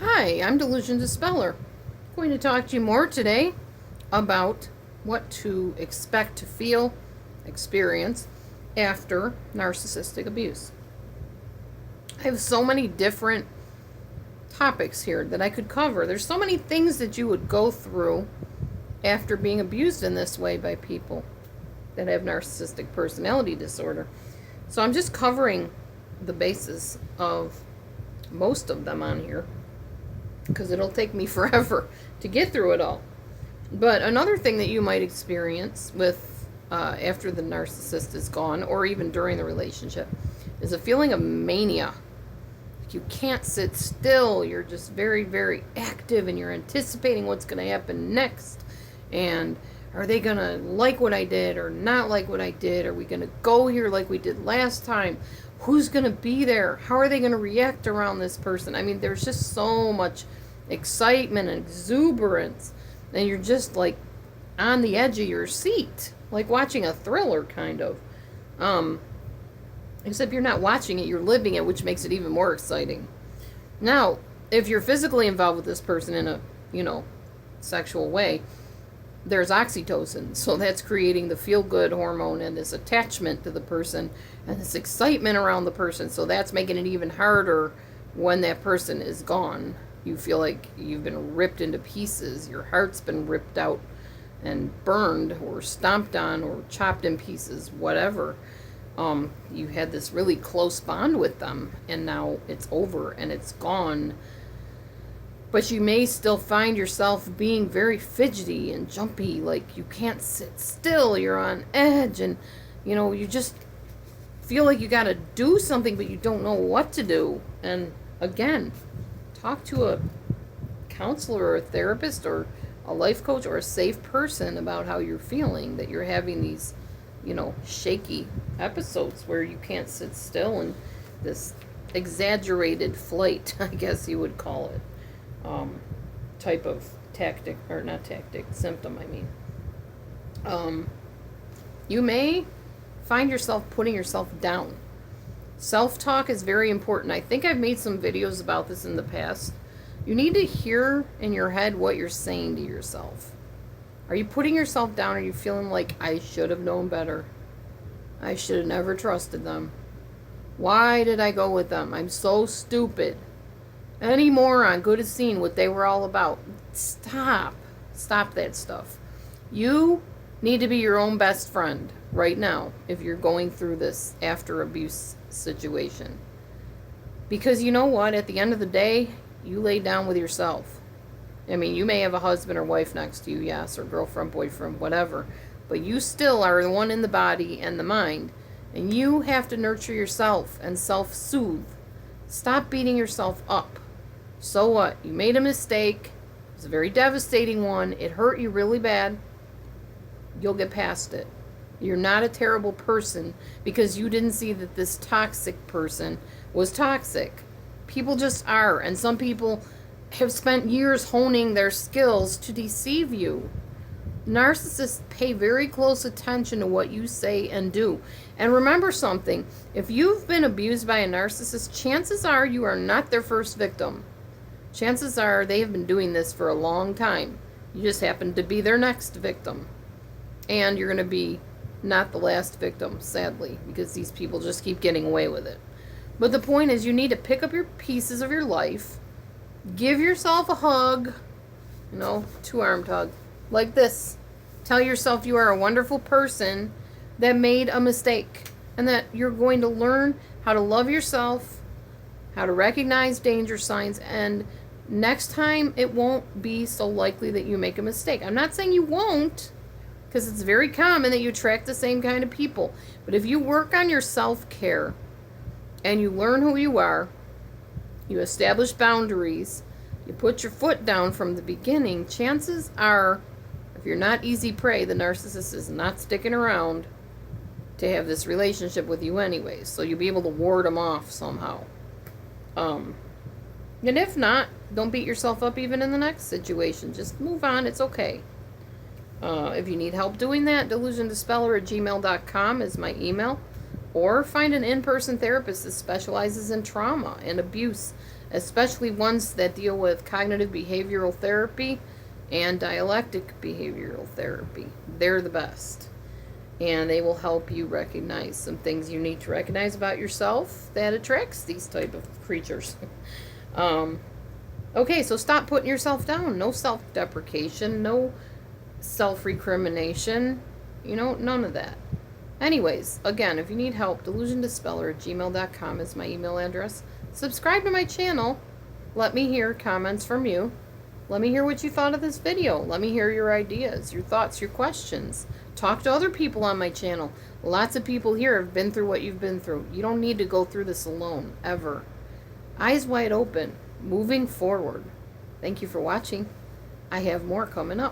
Hi, I'm Delusion Dispeller. I'm going to talk to you more today about what to expect to feel, experience after narcissistic abuse. I have so many different topics here that I could cover. There's so many things that you would go through after being abused in this way by people that have narcissistic personality disorder. So I'm just covering the basis of most of them on here, because it'll take me forever to get through it all. But another thing that you might experience with after the narcissist is gone, or even during the relationship, is a feeling of mania. You can't sit still. You're just very, very active, and you're anticipating what's going to happen next. And are they going to like what I did or not like what I did? Are we going to go here like we did last time? Who's going to be there? How are they going to react around this person? I mean, there's just so much excitement and exuberance, and you're just like on the edge of your seat, like watching a thriller, kind of. Except you're not watching it, you're living it, which makes it even more exciting. Now, if you're physically involved with this person in a, sexual way, there's oxytocin, so that's creating the feel-good hormone and this attachment to the person and this excitement around the person, so that's making it even harder when that person is gone. You feel like you've been ripped into pieces, your heart's been ripped out and burned or stomped on or chopped in pieces, whatever. You had this really close bond with them, and now it's over and it's gone. But you may still find yourself being very fidgety and jumpy, like you can't sit still, you're on edge, and you just feel like you gotta do something, but you don't know what to do. And again, talk to a counselor or a therapist or a life coach or a safe person about how you're feeling, that you're having these, shaky episodes where you can't sit still, and this exaggerated flight, I guess you would call it. Type of tactic, or not tactic, symptom, I mean. You may find yourself putting yourself down. Self-talk is very important. I think I've made some videos about this in the past. You need to hear in your head what you're saying to yourself. Are you putting yourself down? Are you feeling like, I should have known better? I should have never trusted them. Why did I go with them? I'm so stupid. Any moron could have seen what they were all about. Stop that stuff. You need to be your own best friend right now if you're going through this after abuse situation. Because you know what? At the end of the day, you lay down with yourself. I mean, you may have a husband or wife next to you, yes, or girlfriend, boyfriend, whatever, but you still are the one in the body and the mind, and you have to nurture yourself and self-soothe. Stop beating yourself up. So what? You made a mistake. It was a very devastating one. It hurt you really bad. You'll get past it. You're not a terrible person because you didn't see that this toxic person was toxic. People just are, and some people have spent years honing their skills to deceive you. Narcissists pay very close attention to what you say and do. And remember something, if you've been abused by a narcissist, chances are you are not their first victim. Chances are they have been doing this for a long time. You just happen to be their next victim. And you're going to be not the last victim, sadly, because these people just keep getting away with it. But the point is, you need to pick up your pieces of your life, give yourself a hug, two-armed hug, like this. Tell yourself you are a wonderful person that made a mistake, and that you're going to learn how to love yourself, how to recognize danger signs, and next time it won't be so likely that you make a mistake. I'm not saying you won't, because it's very common that you attract the same kind of people. But if you work on your self-care and you learn who you are, you establish boundaries, you put your foot down from the beginning, chances are, if you're not easy prey, the narcissist is not sticking around to have this relationship with you anyways. So you'll be able to ward them off somehow. And if not, don't beat yourself up even in the next situation. Just move on. It's okay. If you need help doing that, delusiondispeller@gmail.com is my email. Or find an in-person therapist that specializes in trauma and abuse especially ones that deal with cognitive behavioral therapy and dialectic behavioral therapy. They're the best. And they will help you recognize some things you need to recognize about yourself that attracts these type of creatures. Okay, so stop putting yourself down. No self-deprecation, no self-recrimination, none of that. Anyways, again, if you need help, delusiondispeller@gmail.com is my email address. Subscribe to my channel. Let me hear comments from you. Let me hear what you thought of this video. Let me hear your ideas, your thoughts, your questions. Talk to other people on my channel. Lots of people here have been through what you've been through. You don't need to go through this alone, ever. Eyes wide open, moving forward. Thank you for watching. I have more coming up.